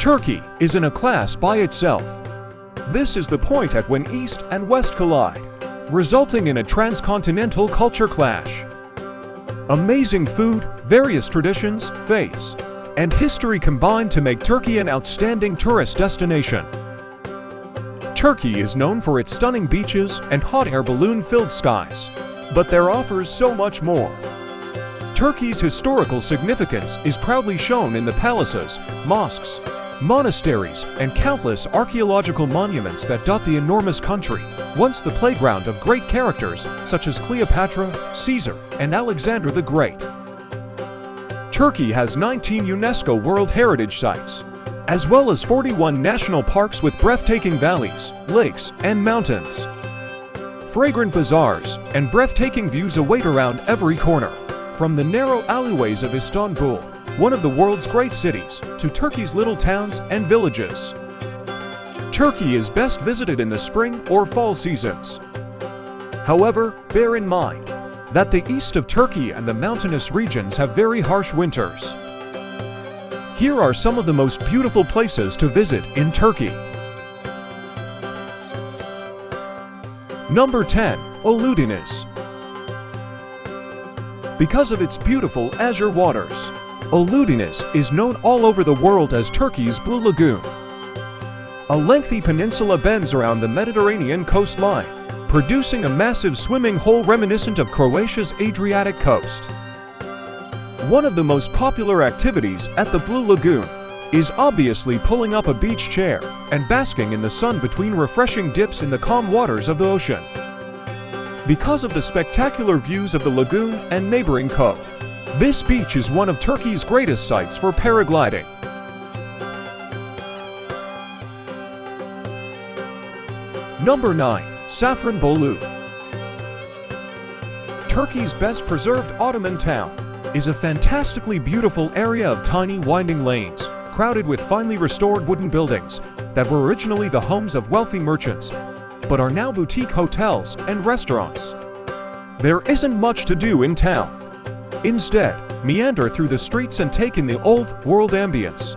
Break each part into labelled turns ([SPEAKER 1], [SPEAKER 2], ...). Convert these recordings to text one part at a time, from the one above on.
[SPEAKER 1] Turkey is in a class by itself. This is the point at when East and West collide, resulting in a transcontinental culture clash. Amazing food, various traditions, faiths, and history combine to make Turkey an outstanding tourist destination. Turkey is known for its stunning beaches and hot air balloon-filled skies, but there offers so much more. Turkey's historical significance is proudly shown in the palaces, mosques, monasteries, and countless archaeological monuments that dot the enormous country, once the playground of great characters such as Cleopatra, Caesar, and Alexander the Great. Turkey has 19 UNESCO World Heritage Sites, as well as 41 national parks with breathtaking valleys, lakes, and mountains. Fragrant bazaars and breathtaking views await around every corner, from the narrow alleyways of Istanbul, one of the world's great cities, to Turkey's little towns and villages. Turkey is best visited in the spring or fall seasons. However, bear in mind that the east of Turkey and the mountainous regions have very harsh winters. Here are some of the most beautiful places to visit in Turkey. Number 10. Ölüdeniz. Because of its beautiful azure waters, Ölüdeniz is known all over the world as Turkey's Blue Lagoon. A lengthy peninsula bends around the Mediterranean coastline, producing a massive swimming hole reminiscent of Croatia's Adriatic coast. One of the most popular activities at the Blue Lagoon is obviously pulling up a beach chair and basking in the sun between refreshing dips in the calm waters of the ocean. Because of the spectacular views of the lagoon and neighboring cove, this beach is one of Turkey's greatest sites for paragliding. Number 9. Safranbolu. Turkey's best preserved Ottoman town is a fantastically beautiful area of tiny winding lanes, crowded with finely restored wooden buildings that were originally the homes of wealthy merchants, but are now boutique hotels and restaurants. There isn't much to do in town. Instead, meander through the streets and take in the old world ambience.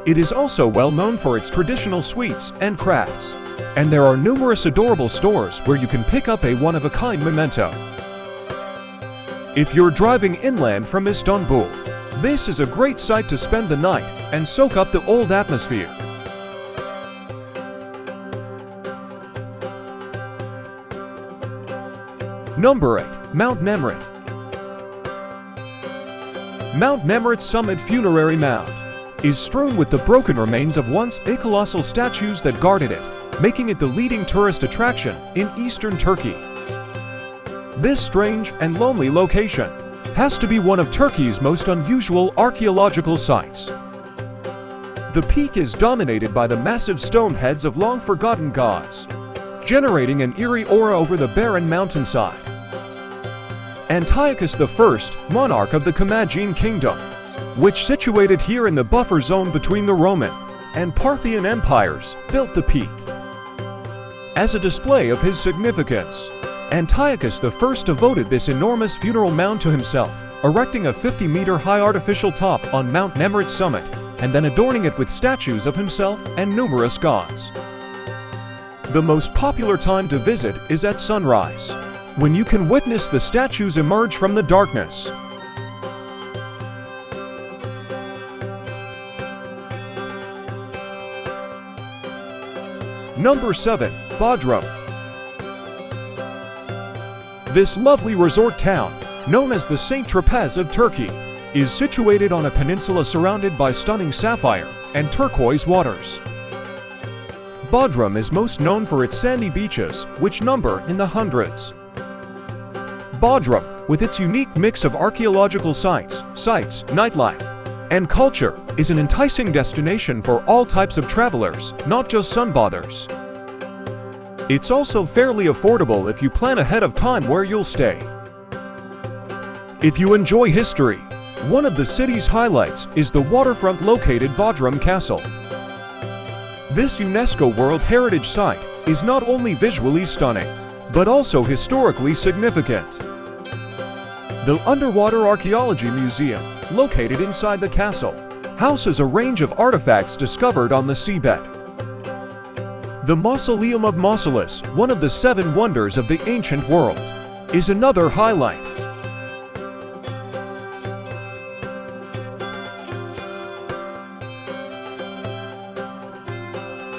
[SPEAKER 1] It is also well known for its traditional sweets and crafts, and there are numerous adorable stores where you can pick up a one-of-a-kind memento. If you're driving inland from Istanbul, this is a great site to spend the night and soak up the old atmosphere. Number 8. Mount Nemrut. Mount Nemrut's summit funerary mound is strewn with the broken remains of once a colossal statues that guarded it, making it the leading tourist attraction in eastern Turkey. This strange and lonely location has to be one of Turkey's most unusual archaeological sites. The peak is dominated by the massive stone heads of long-forgotten gods, generating an eerie aura over the barren mountainside. Antiochus I, monarch of the Commagene Kingdom, which situated here in the buffer zone between the Roman and Parthian empires, built the peak. As a display of his significance, Antiochus I devoted this enormous funeral mound to himself, erecting a 50-meter-high artificial top on Mount Nemrut's summit and then adorning it with statues of himself and numerous gods. The most popular time to visit is at sunrise, when you can witness the statues emerge from the darkness. Number 7. Bodrum. This lovely resort town, known as the St. Tropez of Turkey, is situated on a peninsula surrounded by stunning sapphire and turquoise waters. Bodrum is most known for its sandy beaches, which number in the hundreds. Bodrum, with its unique mix of archaeological sites, nightlife, and culture, is an enticing destination for all types of travelers, not just sunbathers. It's also fairly affordable if you plan ahead of time where you'll stay. If you enjoy history, one of the city's highlights is the waterfront located Bodrum Castle. This UNESCO World Heritage Site is not only visually stunning, but also historically significant. The Underwater Archaeology Museum, located inside the castle, houses a range of artifacts discovered on the seabed. The Mausoleum of Mausolus, one of the 7 wonders of the ancient world, is another highlight.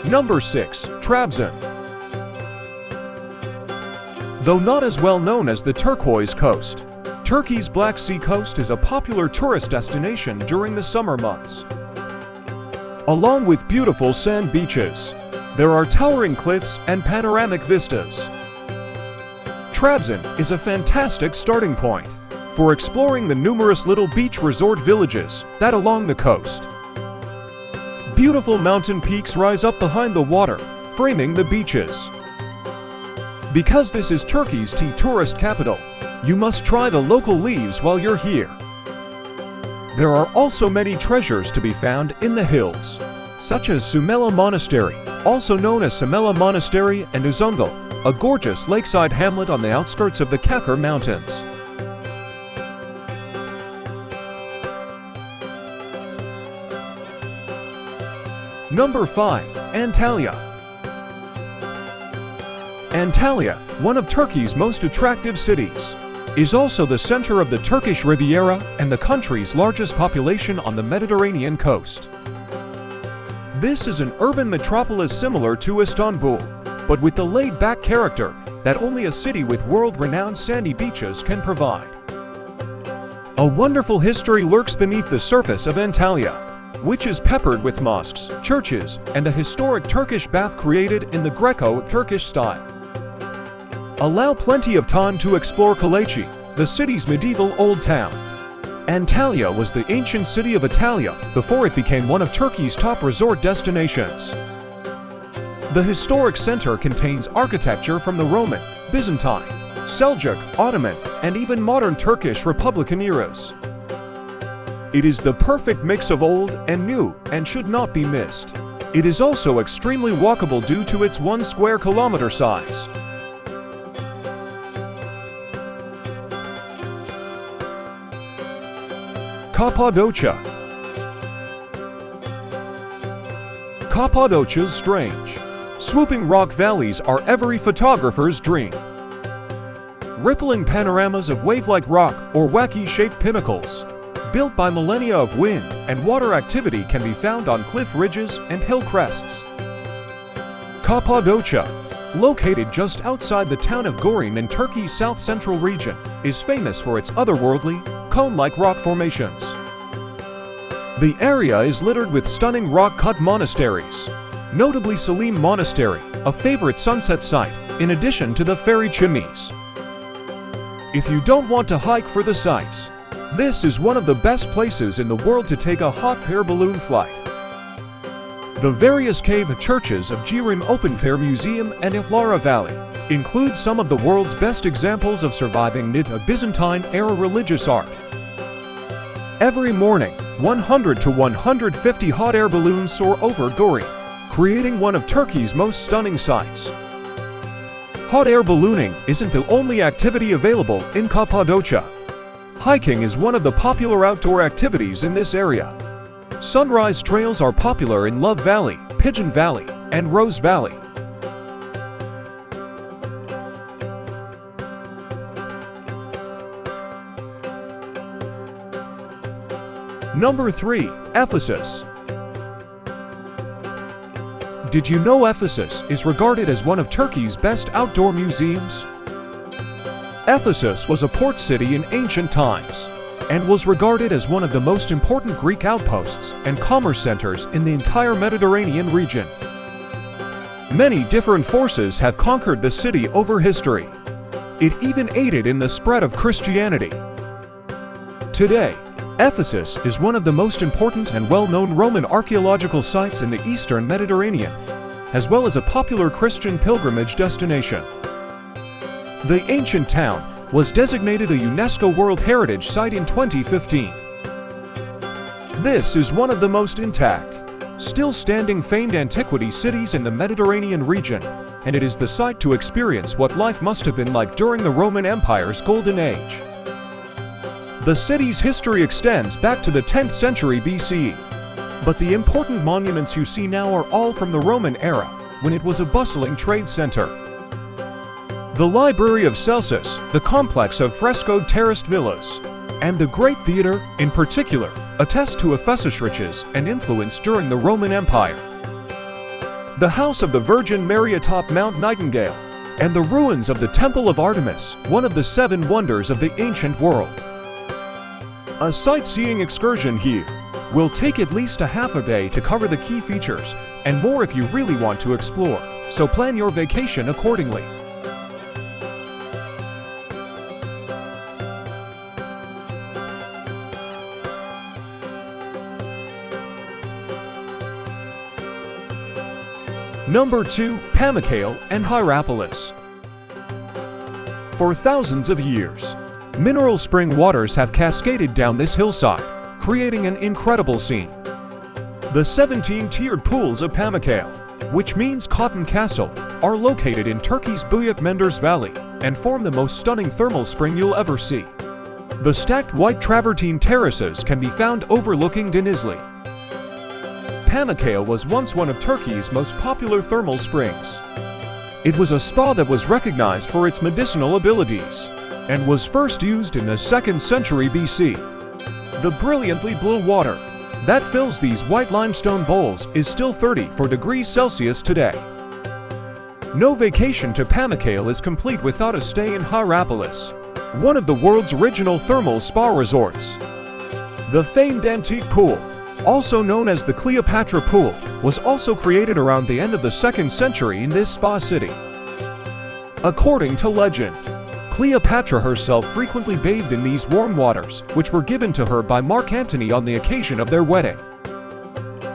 [SPEAKER 1] Number 6. Trabzon. Though not as well known as the turquoise coast, Turkey's Black Sea coast is a popular tourist destination during the summer months. Along with beautiful sand beaches, there are towering cliffs and panoramic vistas. Trabzon is a fantastic starting point for exploring the numerous little beach resort villages that along the coast. Beautiful mountain peaks rise up behind the water, framing the beaches. Because this is Turkey's tea tourist capital, you must try the local leaves while you're here. There are also many treasures to be found in the hills, such as Sümele Monastery, also known as Sümele Monastery, and Uzungul, a gorgeous lakeside hamlet on the outskirts of the Kakır Mountains. Number 5. Antalya. Antalya, one of Turkey's most attractive cities, is also the center of the Turkish Riviera and the country's largest population on the Mediterranean coast. This is an urban metropolis similar to Istanbul, but with the laid-back character that only a city with world-renowned sandy beaches can provide. A wonderful history lurks beneath the surface of Antalya, which is peppered with mosques, churches, and a historic Turkish bath created in the Greco-Turkish style. Allow plenty of time to explore Kalechi, the city's medieval old town. Antalya was the ancient city of Italia before it became one of Turkey's top resort destinations. The historic center contains architecture from the Roman, Byzantine, Seljuk, Ottoman, and even modern Turkish Republican eras. It is the perfect mix of old and new and should not be missed. It is also extremely walkable due to its 1 square kilometer size. Cappadocia. Cappadocia's strange, swooping rock valleys are every photographer's dream. Rippling panoramas of wave-like rock or wacky-shaped pinnacles, built by millennia of wind and water activity, can be found on cliff ridges and hill crests. Cappadocia, located just outside the town of Gorin in Turkey's south-central region, is famous for its otherworldly, cone-like rock formations. The area is littered with stunning rock-cut monasteries, notably Selim Monastery, a favorite sunset site, in addition to the fairy chimneys. If you don't want to hike for the sights, this is one of the best places in the world to take a hot air balloon flight. The various cave churches of Jirim Open-Air Museum and Ihlara Valley include some of the world's best examples of surviving Byzantine-era religious art. Every morning, 100 to 150 hot air balloons soar over Gorin, creating one of Turkey's most stunning sights. Hot air ballooning isn't the only activity available in Cappadocia. Hiking is one of the popular outdoor activities in this area. Sunrise trails are popular in Love Valley, Pigeon Valley, and Rose Valley. Number 3. Ephesus. Did you know Ephesus is regarded as one of Turkey's best outdoor museums? Ephesus was a port city in ancient times and was regarded as one of the most important Greek outposts and commerce centers in the entire Mediterranean region. Many different forces have conquered the city over history. It even aided in the spread of Christianity. Today, Ephesus is one of the most important and well-known Roman archaeological sites in the Eastern Mediterranean, as well as a popular Christian pilgrimage destination. The ancient town was designated a UNESCO World Heritage Site in 2015. This is one of the most intact, still standing famed antiquity cities in the Mediterranean region, and it is the site to experience what life must have been like during the Roman Empire's golden age. The city's history extends back to the 10th century BCE, But the important monuments you see now are all from the Roman era, when it was a bustling trade center. The Library of Celsus, the complex of frescoed terraced villas, and the Great Theatre, in particular, attest to Ephesus' riches and influence during the Roman Empire. The House of the Virgin Mary atop Mount Nightingale, and the ruins of the Temple of Artemis, one of the 7 wonders of the ancient world. A sightseeing excursion here will take at least a half a day to cover the key features, and more if you really want to explore, so plan your vacation accordingly. Number 2. Mirakel and Hierapolis. For thousands of years, mineral spring waters have cascaded down this hillside, creating an incredible scene. The 17-tiered pools of Mirakel, which means Cotton Castle, are located in Turkey's Büyükmenderes Valley and form the most stunning thermal spring you'll ever see. The stacked white travertine terraces can be found overlooking Denizli. Mirakel was once one of Turkey's most popular thermal springs. It was a spa that was recognized for its medicinal abilities and was first used in the 2nd century BC. The brilliantly blue water that fills these white limestone bowls is still 34 degrees Celsius today. No vacation to Mirakel is complete without a stay in Hierapolis, one of the world's original thermal spa resorts. The famed antique pool, also known as the Cleopatra Pool, was also created around the end of the 2nd century in this spa city. According to legend, Cleopatra herself frequently bathed in these warm waters, which were given to her by Mark Antony on the occasion of their wedding.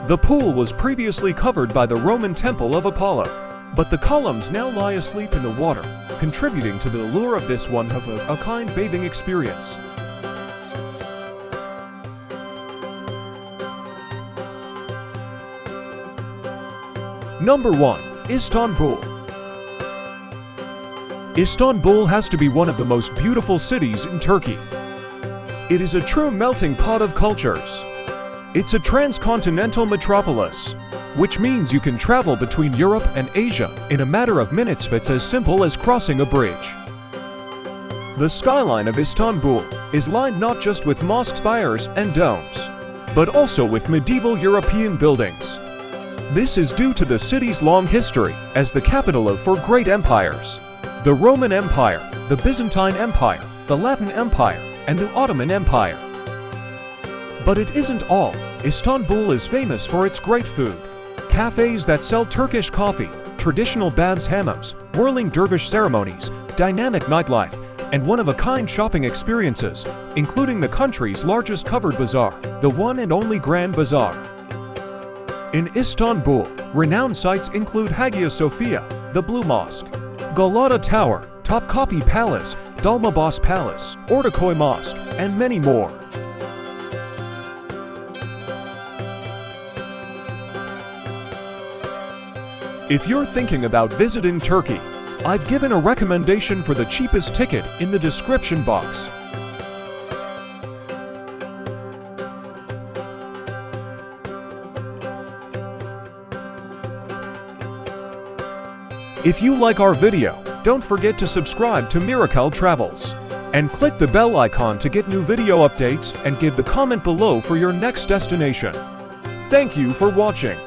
[SPEAKER 1] The pool was previously covered by the Roman Temple of Apollo, but the columns now lie asleep in the water, contributing to the allure of this one-of-a-kind bathing experience. Number 1. Istanbul. Istanbul has to be one of the most beautiful cities in Turkey. It is a true melting pot of cultures. It's a transcontinental metropolis, which means you can travel between Europe and Asia in a matter of minutes if it's as simple as crossing a bridge. The skyline of Istanbul is lined not just with mosque spires and domes, but also with medieval European buildings. This is due to the city's long history as the capital of 4 great empires: the Roman Empire, the Byzantine Empire, the Latin Empire, and the Ottoman Empire. But it isn't all. Istanbul is famous for its great food. Cafes that sell Turkish coffee, traditional baths, hammams, whirling dervish ceremonies, dynamic nightlife, and one-of-a-kind shopping experiences, including the country's largest covered bazaar, the one and only Grand Bazaar. In Istanbul, renowned sites include Hagia Sophia, the Blue Mosque, Galata Tower, Topkapi Palace, Dolmabahce Palace, Ortaköy Mosque, and many more. If you're thinking about visiting Turkey, I've given a recommendation for the cheapest ticket in the description box. If you like our video, don't forget to subscribe to Mirakel Travels and click the bell icon to get new video updates and give the comment below for your next destination. Thank you for watching.